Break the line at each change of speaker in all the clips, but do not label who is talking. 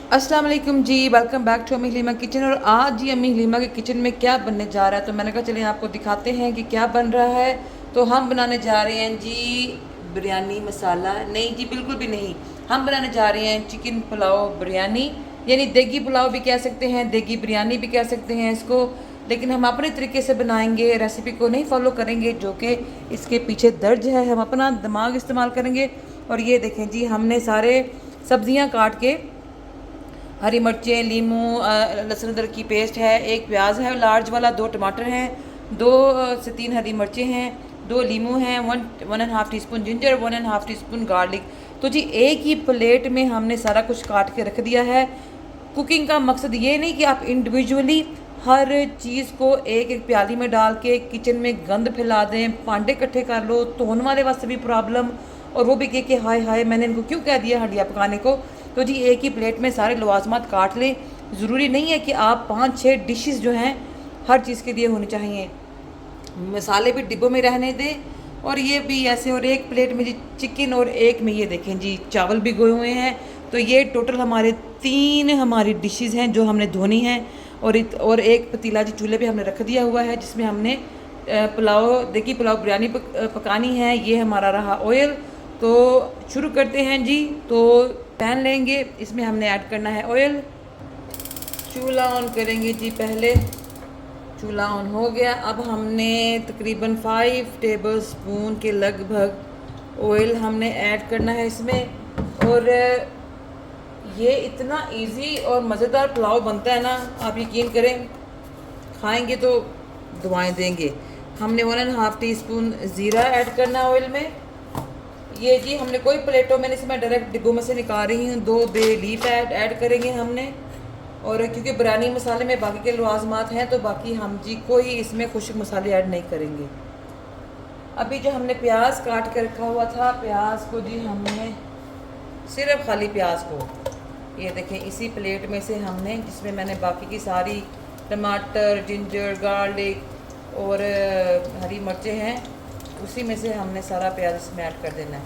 अस्सलाम वालेकुम जी, welcome back to अम्मी हलीमा किचन। और आज जी अम्मी हलीमा के किचन में क्या बनने जा रहा है, तो मैंने कहा चलिए आपको दिखाते हैं कि क्या बन रहा है। तो हम बनाने जा रहे हैं जी बिरयानी मसाला। नहीं जी, बिल्कुल भी नहीं। हम बनाने जा रहे हैं चिकन पुलाव बिरयानी, यानी देगी पुलाव भी कह सकते हैं, देगी बिरयानी भी कह सकते हैं इसको। लेकिन हम अपने तरीके से बनाएंगे, रेसिपी को नहीं फॉलो करेंगे जो कि इसके पीछे दर्ज है। हम अपना दिमाग इस्तेमाल करेंगे। और ये देखें जी, हमने सारे सब्जियां काट के, हरी मिर्चें, लीमू, लहसुन अदरक की पेस्ट है, एक प्याज है लार्ज वाला, 2 टमाटर हैं, 2 से 3 हरी मिर्चें हैं, 2 लीमू हैं, 1.5 टीस्पून जिंजर, 1.5 टीस्पून गार्लिक। तो जी एक ही प्लेट में हमने सारा कुछ काट के रख दिया है। कुकिंग का मकसद ये नहीं कि आप इंडिविजुअली हर चीज़ को एक एक प्याली में डाल के किचन में गंद फैला दें, पांडे इकट्ठे कर लो, धोने वाले वास्ते भी प्रॉब्लम, और वो भी कह के हाय हाय मैंने इनको क्यों कह दिया हंडिया पकाने को। तो जी एक ही प्लेट में सारे लवाजमात काट लें। ज़रूरी नहीं है कि आप 5-6 डिशेस जो हैं हर चीज़ के लिए होनी चाहिए। मसाले भी डिब्बों में रहने दें, और ये भी ऐसे। और एक प्लेट में जी चिकन, और एक में ये देखें जी चावल भी गोए हुए हैं। तो ये टोटल हमारे 3 हमारी डिशेस हैं जो हमने धोनी हैं। और एक पतीला जी चूल्हे पे हमने रख दिया हुआ है जिसमें हमने पुलाव, देखिए पुलाव बिरयानी पकानी है। ये हमारा रहा ऑयल। तो शुरू करते हैं जी। तो पैन लेंगे, इसमें हमने ऐड करना है ऑयल। चूल्हा ऑन करेंगे जी पहले। चूल्हा ऑन हो गया। अब हमने तकरीबन 5 टेबल स्पून के लगभग ऑयल हमने ऐड करना है इसमें। और ये इतना इजी और मज़ेदार पुलाव बनता है ना, आप यकीन करें, खाएंगे तो दुआएं देंगे। हमने 1.5 टीस्पून ज़ीरा ऐड करना है ऑयल में। ये जी हमने कोई प्लेटों में, इसमें डायरेक्ट डिब्बों में से निकाल रही हूँ। 2 बे लीफ ऐड करेंगे हमने। और क्योंकि बिरयानी मसाले में बाकी के लवाजमात हैं, तो बाकी हम जी कोई इसमें खुश्क मसाले ऐड नहीं करेंगे। अभी जो हमने प्याज काट के रखा हुआ था, प्याज को जी हमने सिर्फ खाली प्याज को, ये देखें, इसी प्लेट में से हमने, जिसमें मैंने बाकी की सारी टमाटर, जिंजर, गार्लिक और हरी मिर्चें हैं, उसी में से हमने सारा प्याज इसमें ऐड कर देना है।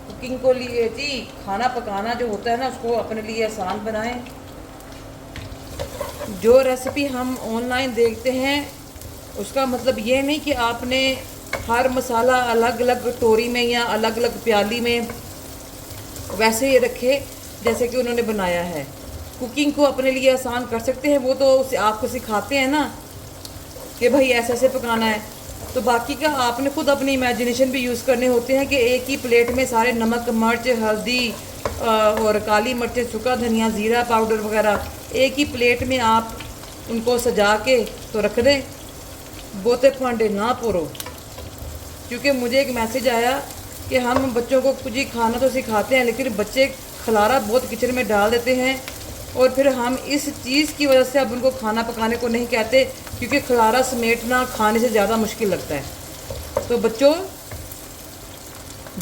कुकिंग को लिए जी, खाना पकाना जो होता है ना, उसको अपने लिए आसान बनाएं। जो रेसिपी हम ऑनलाइन देखते हैं उसका मतलब ये नहीं कि आपने हर मसाला अलग अलग कटोरी में या अलग अलग प्याली में वैसे ही रखे जैसे कि उन्होंने बनाया है। कुकिंग को अपने लिए आसान कर सकते हैं, वो तो आपको सिखाते हैं ना कि भाई ऐसे ऐसे पकाना है। तो बाकी का आपने खुद अपनी इमेजिनेशन भी यूज़ करने होते हैं कि एक ही प्लेट में सारे नमक, मिर्च, हल्दी और काली मिर्चें, सूखा धनिया, ज़ीरा पाउडर वगैरह एक ही प्लेट में आप उनको सजा के तो रख दें। बोते फांडे ना पोरो। क्योंकि मुझे एक मैसेज आया कि हम बच्चों को कुछ ही खाना तो सिखाते हैं, लेकिन बच्चे खलारा बहुत किचन में डाल देते हैं। और फिर हम इस चीज़ की वजह से अब उनको खाना पकाने को नहीं कहते, क्योंकि खलारा समेटना खाने से ज़्यादा मुश्किल लगता है। तो बच्चों,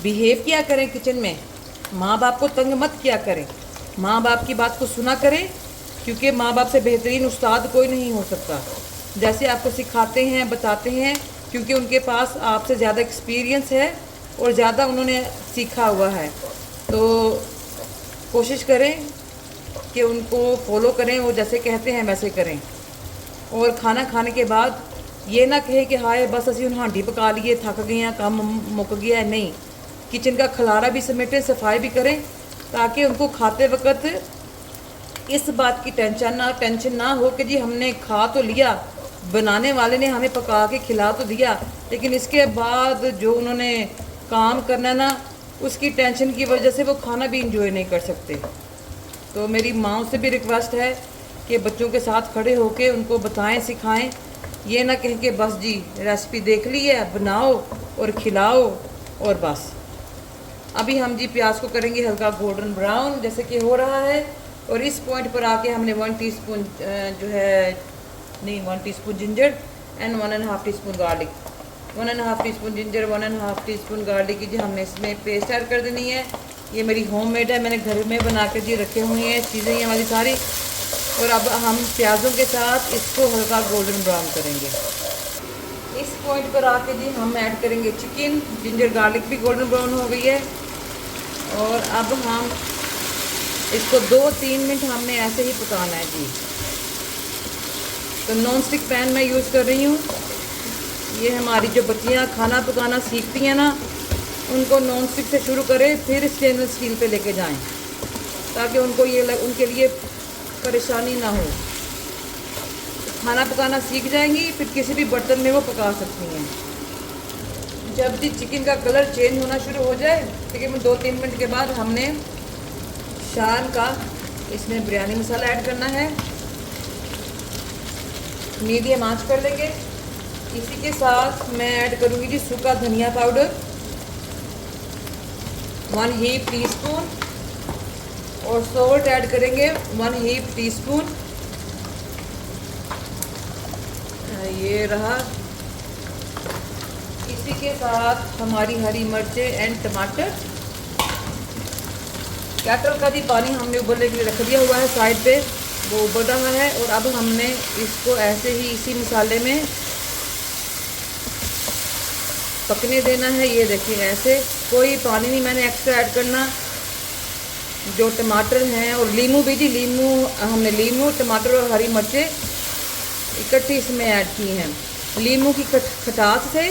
बिहेव किया करें किचन में, माँ बाप को तंग मत किया करें, माँ बाप की बात को सुना करें, क्योंकि माँ बाप से बेहतरीन उस्ताद कोई नहीं हो सकता। जैसे आपको सिखाते हैं, बताते हैं, क्योंकि उनके पास आपसे ज़्यादा एक्सपीरियंस है और ज़्यादा उन्होंने सीखा हुआ है। तो कोशिश करें कि उनको फॉलो करें, वो जैसे कहते हैं वैसे करें। और खाना खाने के बाद ये ना कहें कि हाय बस असी हुण हांडी पका लिए, थक गए हैं, काम मुक गया है। नहीं, किचन का खलारा भी समेटें, सफाई भी करें, ताकि उनको खाते वक्त इस बात की टेंशन ना हो कि जी हमने खा तो लिया, बनाने वाले ने हमें पका के खिला तो दिया, लेकिन इसके बाद जो उन्होंने काम करना ना, उसकी टेंशन की वजह से वो खाना भी इंजॉय नहीं कर सकते। तो मेरी माँओं से भी रिक्वेस्ट है कि बच्चों के साथ खड़े होकर उनको बताएं, सिखाएं। ये ना कहें कि बस जी रेसिपी देख ली है, बनाओ और खिलाओ और बस। अभी हम जी प्याज को करेंगे हल्का गोल्डन ब्राउन, जैसे कि हो रहा है। और इस पॉइंट पर आके हमने 1 टीस्पून जो है, नहीं 1 teaspoon ginger and 1.5 teaspoon garlic, 1.5 teaspoon ginger, 1.5 teaspoon garlic की जी हमने इसमें पेस्ट ऐड कर देनी है। ये मेरी होममेड है, मैंने घर में बना के जी रखे हुए हैं चीज़ें ये हमारी सारी। और अब हम प्याज़ों के साथ इसको हल्का गोल्डन ब्राउन करेंगे। इस पॉइंट पर आके जी हम ऐड करेंगे चिकन। जिंजर गार्लिक भी गोल्डन ब्राउन हो गई है। और अब हम इसको 2-3 मिनट हमने ऐसे ही पकाना है जी। तो नॉन स्टिक पैन मैं यूज़ कर रही हूँ। ये हमारी जो बच्चियाँ खाना पकाना सीखती हैं ना, उनको नॉन स्टिक से शुरू करें, फिर स्टेनलेस स्टील पे लेके जाएं, ताकि उनको उनके लिए परेशानी ना हो। खाना पकाना सीख जाएंगी, फिर किसी भी बर्तन में वो पका सकती हैं। जब भी चिकन का कलर चेंज होना शुरू हो जाए, तकरीबन 2-3 मिनट के बाद हमने शान का इसमें बिरयानी मसाला ऐड करना है। मीडियम आंच कर लेंगे। इसी के साथ मैं ऐड करूँगी जी सूखा धनिया पाउडर 1 हीप टीस्पून, और सॉल्ट ऐड करेंगे 1 हीप टीस्पून। ये रहा। इसी के साथ हमारी हरी मिर्चें एंड टमाटर। कैटल का भी पानी हमने उबलने के लिए रख दिया हुआ है साइड पे, वो उबल रहा है। और अब हमने इसको ऐसे ही इसी मसाले में पकने देना है। ये देखिए ऐसे, कोई पानी नहीं मैंने एक्स्ट्रा ऐड करना। जो टमाटर हैं और लीमू भी जी, हमने लीमू, टमाटर और हरी मिर्चें इकट्ठी इसमें ऐड की हैं। लीमू की खटास से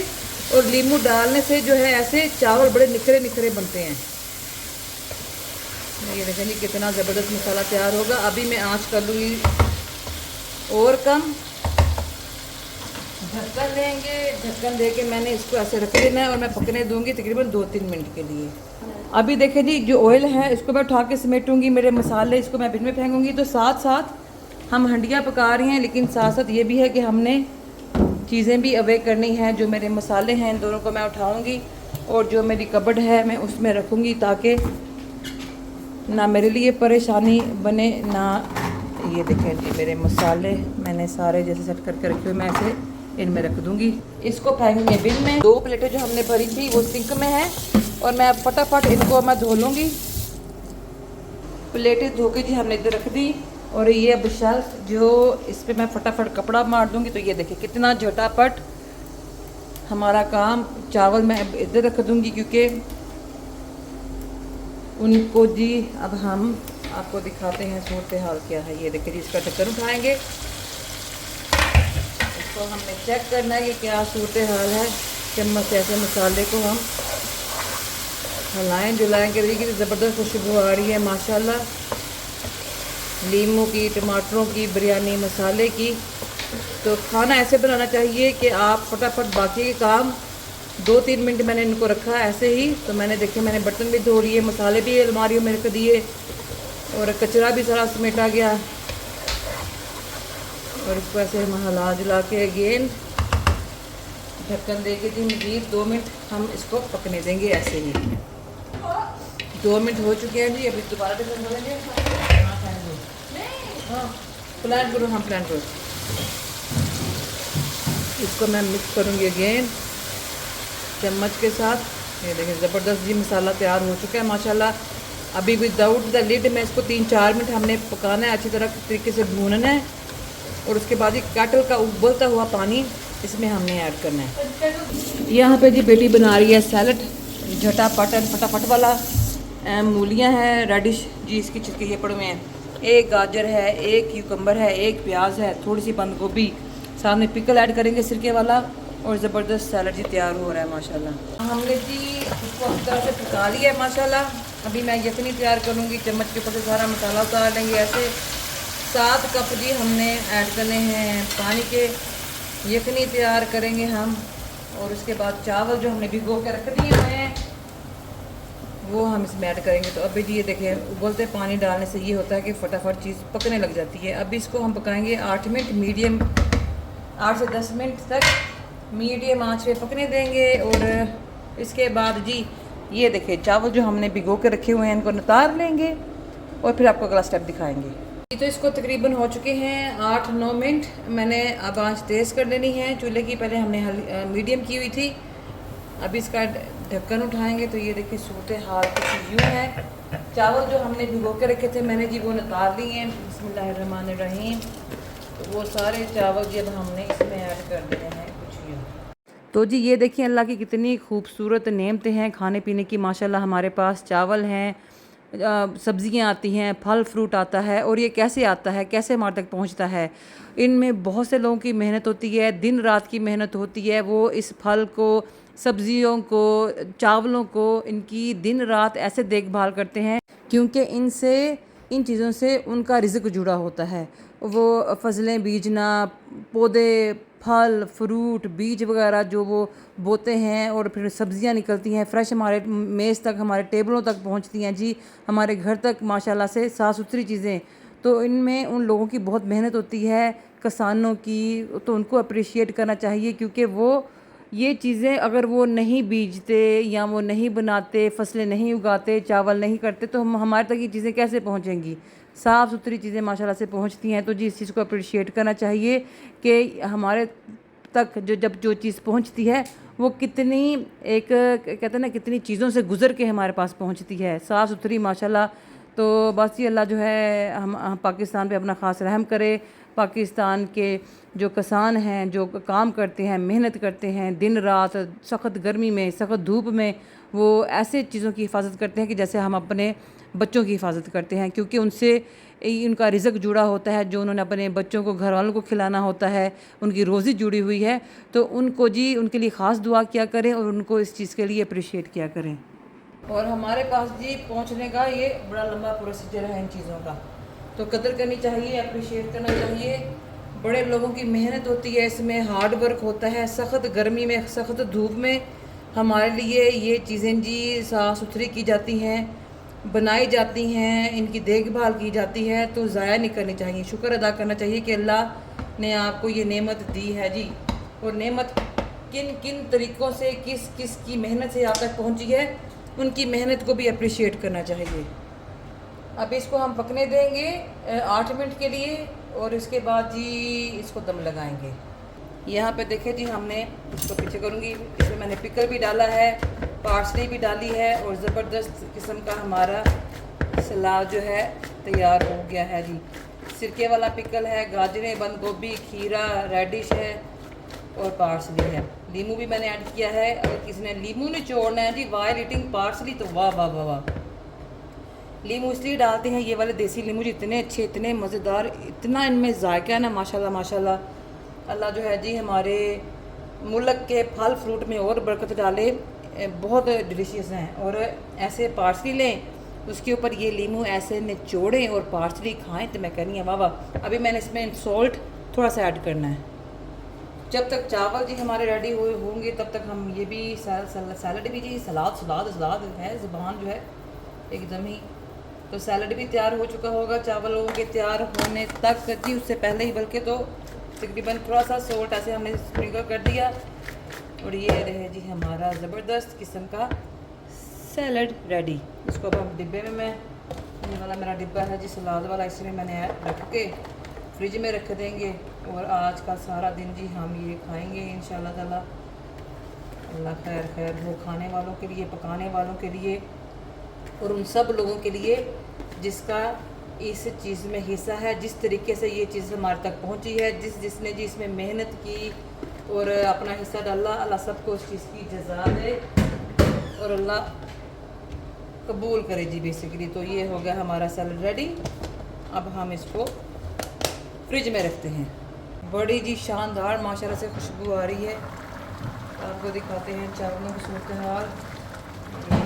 और लीमू डालने से जो है ऐसे चावल बड़े निखरे निखरे बनते हैं। ये देखें जी कितना ज़बरदस्त मसाला तैयार होगा। अभी मैं आंच कर लूँगी और कम। ढक्कन लेंगे, ढक्कन दे के मैंने इसको ऐसे रख देना है और मैं पकने दूंगी तकरीबन 2-3 मिनट के लिए। अभी देखें जी जो ऑयल है इसको मैं उठा के समेटूंगी, मेरे मसाले इसको मैं बिन में फेंकूंगी। तो साथ साथ हम हंडिया पका रही हैं, लेकिन साथ साथ ये भी है कि हमने चीज़ें भी अवे करनी हैं। जो मेरे मसाले हैं इन दोनों को मैं उठाऊँगी और जो मेरी कबर्ड है मैं उसमें रखूँगी, ताकि ना मेरे लिए परेशानी बने ना। ये देखें जी मेरे मसाले मैंने सारे जैसे सेट करके रखे हुए, मैं ऐसे इनमें रख दूंगी। इसको फेंकेंगे बिन में। 2 प्लेटें जो हमने भरी थी वो सिंक में है और मैं फटाफट इनको मैं धो लूँगी। प्लेटें धो के जी हमने इधर रख दी और ये अब शेल्फ जो इस पर मैं फटाफट कपड़ा मार दूँगी। तो ये देखिए कितना झटापट हमारा काम। चावल मैं अब इधर रख दूँगी क्योंकि उनको जी अब हम आपको दिखाते हैं सूरत हाल क्या है। ये देखिए जी इसका ढक्कन उठाएंगे, इसको हमने चेक करना है कि क्या सूरत हाल है। चम्मच से ऐसे मसाले को हम हिलाएं जुलाएं के देखिए ज़बरदस्त खुशबू आ रही है माशाल्लाह, लीमू की, टमाटरों की, बिरयानी मसाले की। तो खाना ऐसे बनाना चाहिए कि आप फटाफट बाकी के काम 2-3 मिनट मैंने इनको रखा ऐसे ही। तो मैंने देखे मैंने बर्तन भी धो लिए, मसाले भी अलमारियों में रख दिए और कचरा भी सारा समेटा गया। और इसको ऐसे हम हिला जुला के अगेन ढक्कन दे के जी मज़ीद 2 मिनट हम इसको पकने देंगे ऐसे ही। 2 मिनट हो चुके हैं जी, अभी दोबारा ढक्कन खोलेंगे। हाँ प्लान करो, हम प्लान करो। इसको मैं मिक्स करूँगी अगेन चम्मच के साथ। ये देखिए ज़बरदस्त जी मसाला तैयार हो चुका है माशाल्लाह। अभी विदाउट द लिड मैं इसको 3-4 मिनट हमने पकाना है, अच्छी तरह तरीके से भूनना है। और उसके बाद ये कैटल का उबलता हुआ पानी इसमें हमने ऐड करना है। यहाँ पे जी बेटी बना रही है सैलड, झटापट एंड फटाफट वाला। मूलियाँ हैं रेडिश जी, इसकी छिलके ये पड़े हुए हैं। 1 गाजर है, 1 क्यूकम्बर है, 1 प्याज है, थोड़ी सी बंद गोभी, सामने पिकल ऐड करेंगे सिरके वाला और ज़बरदस्त सैलड जी तैयार हो रहा है माशाल्लाह। हमने जी इसको इस तरह से पका लिया है माशाल्लाह। अभी मैं यखनी तैयार करूँगी, चम्मच के ऊपर से सारा मसाला उतार लेंगे ऐसे। 7 कप जी हमने ऐड करने हैं पानी के, यखनी तैयार करेंगे हम। और उसके बाद चावल जो हमने भिगो के रख दिए हुए हैं वो हम इसमें ऐड करेंगे। तो अभी जी ये देखें उबलते पानी डालने से ये होता है कि फटाफट चीज़ पकने लग जाती है। अभी इसको हम पकाएंगे 8 मिनट, मीडियम 8 से 10 मिनट तक मीडियम आंच पे पकने देंगे। और इसके बाद जी ये देखिए चावल जो हमने भिगो के रखे हुए हैं इनको नितार लेंगे और फिर आपको अगला स्टेप दिखाएंगे। तो इसको तकरीबन हो चुके हैं 8-9 मिनट। मैंने अब आंच तेज़ कर देनी है चूल्हे की, पहले हमने मीडियम की हुई थी। अभी इसका ढक्कन उठाएंगे तो ये देखिए सूरत हाल कुछ यूँ है। चावल जो हमने भिगो के रखे थे मैंने जी वो नितार लिए हैं। बिस्मिल्लाहिर्रहमानिर्रहीम। तो वो सारे चावल जी अब हमने इसमें ऐड कर देने हैं कुछ यूँ। तो जी ये देखिए अल्लाह की कितनी खूबसूरत नेमतें हैं खाने पीने की माशाल्लाह। हमारे पास चावल हैं, सब्ज़ियाँ आती हैं, फल फ्रूट आता है, और ये कैसे आता है, कैसे हमारे तक पहुंचता है। इनमें बहुत से लोगों की मेहनत होती है, दिन रात की मेहनत होती है। वो इस फल को, सब्जियों को, चावलों को, इनकी दिन रात ऐसे देखभाल करते हैं क्योंकि इन चीज़ों से उनका रिज़्क जुड़ा होता है। वो फसलें बीजना, पौधे, फल फ्रूट, बीज वगैरह जो वो बोते हैं, और फिर सब्जियां निकलती हैं फ्रेश हमारे मेज़ तक, हमारे टेबलों तक पहुंचती हैं जी, हमारे घर तक माशाल्लाह से साफ़ सुथरी चीज़ें। तो इनमें उन लोगों की बहुत मेहनत होती है, किसानों की, तो उनको अप्रिशिएट करना चाहिए क्योंकि वो ये चीज़ें अगर वो नहीं बीजते या वो नहीं बनाते, फसलें नहीं उगाते, चावल नहीं करते, तो हमारे तक ये चीज़ें कैसे पहुँचेंगी। साफ़ सुथरी चीज़ें माशाल्लाह से पहुँचती हैं। तो जी इस चीज़ को अप्रिशिएट करना चाहिए कि हमारे तक जो चीज़ पहुँचती है वो कितनी, एक कहते हैं ना, कितनी चीज़ों से गुज़र के हमारे पास पहुँचती है, साफ़ सुथरी माशाल्लाह। तो बस ये अल्लाह जो है हम पाकिस्तान पे अपना ख़ास रहम करे। पाकिस्तान के जो किसान हैं, जो काम करते हैं, मेहनत करते हैं दिन रात, सख्त गर्मी में, सख्त धूप में, वो ऐसे चीज़ों की हिफाजत करते हैं कि जैसे हम अपने बच्चों की हिफाजत करते हैं, क्योंकि उनसे उनका रिज़्क जुड़ा होता है, जो उन्होंने अपने बच्चों को, घर वालों को खिलाना होता है, उनकी रोज़ी जुड़ी हुई है। तो उनको जी, उनके लिए ख़ास दुआ किया करें और उनको इस चीज़ के लिए अप्रिशिएट किया करें। और हमारे पास जी पहुंचने का ये बड़ा लंबा प्रोसीजर है इन चीज़ों का, तो कदर करनी चाहिए, अप्रिशिएट करना चाहिए। बड़े लोगों की मेहनत होती है, इसमें हार्ड वर्क होता है, सख्त गर्मी में, सख्त धूप में हमारे लिए ये चीज़ें जी साफ़ सुथरी की जाती हैं, बनाई जाती हैं, इनकी देखभाल की जाती है। तो ज़ाया नहीं करनी चाहिए, शुक्र अदा करना चाहिए कि अल्लाह ने आपको ये नेमत दी है जी। और नेमत किन किन तरीक़ों से, किस किस की मेहनत से आप तक पहुँची है, उनकी मेहनत को भी अप्रिशिएट करना चाहिए। अब इसको हम पकने देंगे 8 मिनट के लिए, और इसके बाद जी इसको दम लगाएंगे। यहाँ पे देखें जी, हमने इसको पीछे करूँगी, इसमें मैंने पिकल भी डाला है, पार्सली भी डाली है, और ज़बरदस्त किस्म का हमारा सलाद जो है तैयार हो गया है जी। सिरके वाला पिकल है, गाजरें, बंद गोभी, खीरा, रेडिश है, और पार्सली है। लीमू भी मैंने ऐड किया है। अगर किसी ने लीमू निचोड़ना है जी, वाइल ईटिंग पार्सली, तो वाह वाह वाह वाह। लीमू इसलिए डालते हैं, ये वाले देसी लीमू जी इतने अच्छे, इतने मज़ेदार, इतना इनमें जायका है ना माशाल्लाह माशाल्लाह। अल्लाह जो है जी हमारे मुल्क के फल फ्रूट में और बरकत डाले, बहुत डिलीशियस हैं। और ऐसे पार्सली लें, उसके ऊपर ये लीमू ऐसे निचोड़ें और पार्सली खाएं, तो मैं कहनी है वाह वाह। अभी मैंने इसमें सॉल्ट थोड़ा सा ऐड करना है। जब तक चावल जी हमारे रेडी होंगे तब तक हम ये भी सैलड भी जी, सलाद है, ज़ुबान जो है एकदम ही। तो सैलड भी तैयार हो चुका होगा चावलों के तैयार होने तक जी, उससे पहले ही, बल्कि तो तकरीबन थोड़ा सा सॉल्ट ऐसे हमने स्प्रिंकल कर दिया। और ये रहे जी हमारा ज़बरदस्त किस्म का सैलड रेडी। इसको अब हम डिब्बे में, ये वाला मेरा डिब्बा है जी सलाद वाला, इसमें मैंने रख के फ्रिज में रख देंगे। और आज का सारा दिन जी हम ये खाएंगे इंशाल्लाह ताला। अल्लाह खैर खैर हो खाने वालों के लिए, पकाने वालों के लिए, और उन सब लोगों के लिए जिसका इस चीज़ में हिस्सा है, जिस तरीके से ये चीज़ हमारे तक पहुंची है, जिसने जी इसमें मेहनत की और अपना हिस्सा डाला। अल्लाह सबको उस चीज़ की जज़ा दे और अल्लाह कबूल करे जी बेसिकली। तो ये हो गया हमारा सैलड रेडी। अब हम इसको फ्रिज में रखते हैं। बड़ी जी शानदार माशाल्लाह से खुशबू आ रही है। आपको दिखाते हैं चावलों की सूरत हाल।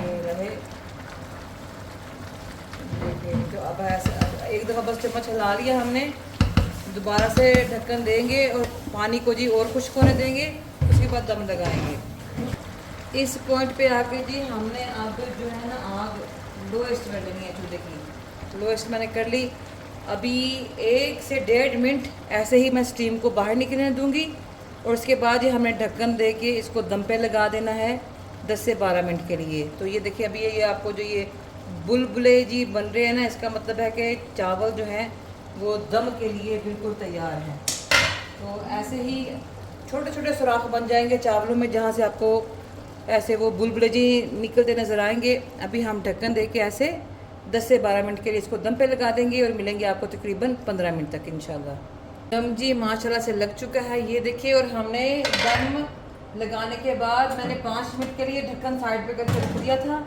ये रहे, तो अब ऐसे एक दफ़ा बस चम्मच हिला लिया हमने, दोबारा से ढक्कन देंगे और पानी को जी और खुश्क होने देंगे, उसके बाद दम लगाएंगे। इस पॉइंट पे आके जी हमने अब जो है ना आग लोएस्ट कर लेनी है चूल्हे की। लोएस्ट मैंने कर ली। अभी 1 से 1.5 मिनट ऐसे ही मैं स्टीम को बाहर निकलने दूंगी, और उसके बाद ही हमने ढक्कन दे के इसको दम पे लगा देना है 10 से 12 मिनट के लिए। तो ये देखिए, अभी ये आपको जो ये बुलबुले जी बन रहे हैं ना, इसका मतलब है कि चावल जो हैं वो दम के लिए बिल्कुल तैयार हैं। तो ऐसे ही छोटे छोटे सुराख बन जाएंगे चावलों में, जहाँ से आपको ऐसे वो बुलबुले जी निकलते नज़र आएंगे। अभी हम ढक्कन दे के ऐसे 10 से 12 मिनट के लिए इसको दम पे लगा देंगे, और मिलेंगे आपको तकरीबन 15 मिनट तक इंशाल्लाह। दम जी माशाल्लाह से लग चुका है, ये देखिए। और हमने दम लगाने के बाद मैंने 5 मिनट के लिए ढक्कन साइड पे करके रख दिया था।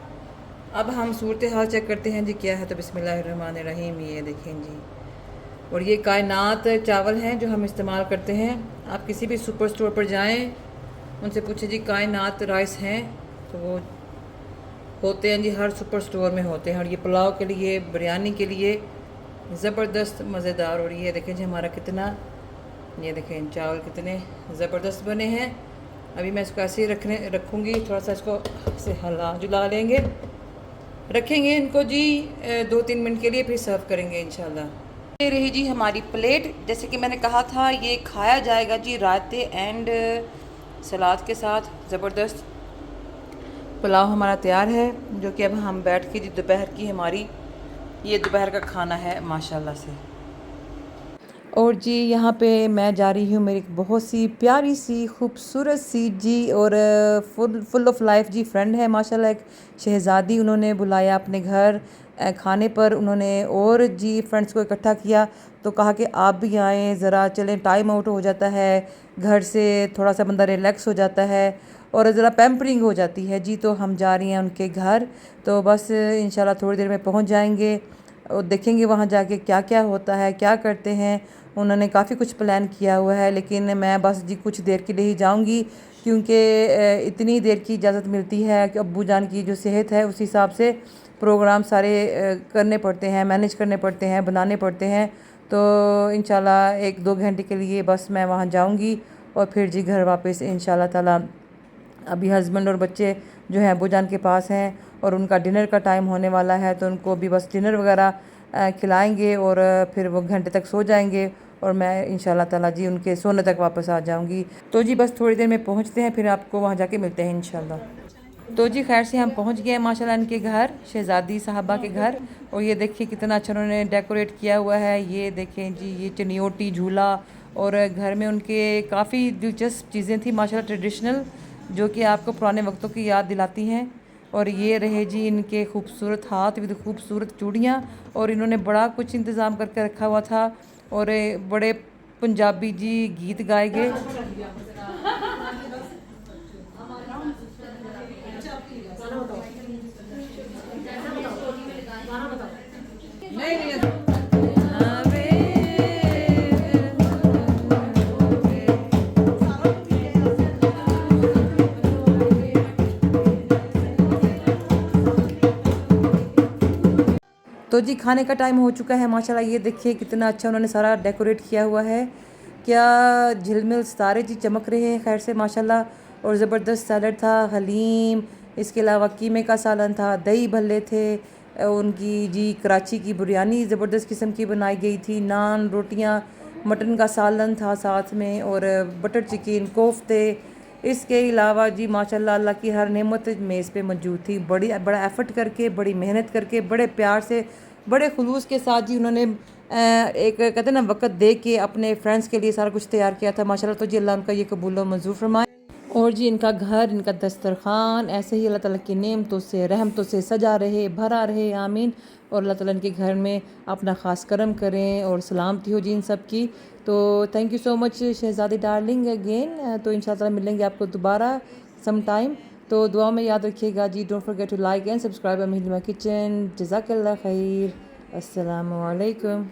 अब हम सूरत हाल चेक करते हैं जी क्या है। तो बिस्मिल्लाहिर्रहमानिर्रहीम, ये देखें जी। और ये कायनात चावल हैं जो हम इस्तेमाल करते हैं। आप किसी भी सुपर स्टोर पर जाएं, उनसे पूछें जी कायनात राइस हैं, तो वो होते हैं जी, हर सुपर स्टोर में होते हैं। और ये पुलाव के लिए, बिरयानी के लिए ज़बरदस्त मज़ेदार। और ये देखें जी हमारा कितना, ये देखें चावल कितने ज़बरदस्त बने हैं। अभी मैं इसको ऐसे ही रखूँगी, थोड़ा सा इसको ऐसे हिला जुला लेंगे, रखेंगे इनको जी 2-3 मिनट के लिए, फिर सर्व करेंगे इंशाल्लाह। ये रही जी हमारी प्लेट। जैसे कि मैंने कहा था, ये खाया जाएगा जी रायते एंड सलाद के साथ। ज़बरदस्त पुलाव हमारा तैयार है, जो कि अब हम बैठ के जी दोपहर की हमारी ये दोपहर का खाना है माशाल्लाह से। और जी यहाँ पे मैं जा रही हूँ मेरी एक बहुत सी प्यारी सी खूबसूरत सी जी और फुल ऑफ लाइफ जी फ्रेंड है माशाल्लाह, एक शहज़ादी। उन्होंने बुलाया अपने घर खाने पर। उन्होंने और जी फ्रेंड्स को इकट्ठा किया, तो कहा कि आप भी आएँ ज़रा, चलें, टाइम आउट हो जाता है घर से, थोड़ा सा बंदा रिलैक्स हो जाता है और ज़रा पैम्परिंग हो जाती है जी। तो हम जा रही हैं उनके घर, तो बस इंशाल्लाह थोड़ी देर में पहुँच जाएंगे और देखेंगे वहाँ जाके क्या क्या होता है, क्या करते हैं। उन्होंने काफ़ी कुछ प्लान किया हुआ है, लेकिन मैं बस जी कुछ देर के लिए ही जाऊंगी, क्योंकि इतनी देर की इजाज़त मिलती है कि अब्बू जान की जो सेहत है उस हिसाब से प्रोग्राम सारे करने पड़ते हैं, मैनेज करने पड़ते हैं, बनाने पड़ते हैं। तो इंशाल्लाह 1-2 घंटे के लिए बस मैं वहाँ जाऊंगी और फिर जी घर वापस इंशाल्लाह ताला। अभी हस्बैंड और बच्चे जो हैं अब्बू जान के पास हैं और उनका डिनर का टाइम होने वाला है, तो उनको भी बस डिनर वगैरह खिलाएंगे और फिर वो घंटे तक सो जाएंगे और मैं इंशाल्लाह ताला जी उनके सोने तक वापस आ जाऊंगी। तो जी बस थोड़ी देर में पहुंचते हैं, फिर आपको वहां जाके मिलते हैं इंशाल्लाह। तो जी खैर से हम पहुंच गए हैं माशाल्लाह इनके घर, शहज़ादी साहबा के घर। और ये देखिए कितना अच्छा उन्होंने डेकोरेट किया हुआ है। ये देखें जी, ये चनियोटी झूला, और घर में उनके काफ़ी दिलचस्प चीज़ें थी माशाल्लाह ट्रेडिशनल, जो कि आपको पुराने वक्तों की याद दिलाती हैं। और ये रहे जी इनके खूबसूरत हाथ विद खूबसूरत चूड़ियाँ, और इन्होंने बड़ा कुछ इंतज़ाम करके रखा हुआ था। और बड़े पंजाबी जी गीत गाए गए। तो जी खाने का टाइम हो चुका है माशाल्लाह। ये देखिए कितना अच्छा उन्होंने सारा डेकोरेट किया हुआ है, क्या झिलमिल सितारे जी चमक रहे हैं खैर से माशाल्लाह। और ज़बरदस्त सैलड था, हलीम, इसके अलावा कीमे का सालन था, दही भल्ले थे, उनकी जी कराची की बिरयानी ज़बरदस्त किस्म की बनाई गई थी, नान, रोटियां, मटन का सालन था साथ में, और बटर चिकन, कोफ्ते। इसके अलावा जी माशाल्लाह अल्लाह की हर नेमत मेज़ पे मौजूद थी। बड़ा एफ़र्ट करके, बड़ी मेहनत करके, बड़े प्यार से, बड़े खुलूस के साथ जी उन्होंने एक कहते हैं ना वक़्त दे के अपने फ्रेंड्स के लिए सारा कुछ तैयार किया था माशाल्लाह। तो जी अल्लाह उनका ये कबूल व मंजूर फरमाए। और जी इनका घर, इनका दस्तरखान ऐसे ही अल्लाह ताला की नेमतों से, रहमतों से सजा रहे, भरा रहे, आमीन। और अल्लाह ताला इनके घर में अपना ख़ास करम करें और सलामती हो जी इन सब की। तो thank you so much Shehzadi darling again. तो इंशाल्लाह मिलेंगे आपको दोबारा सम टाइम। तो दुआ में याद रखिएगा जी। Don't forget to like and subscribe Mahlima kitchen. जज़ाकल्लाह खैर। अस्सलामु अलैकुम।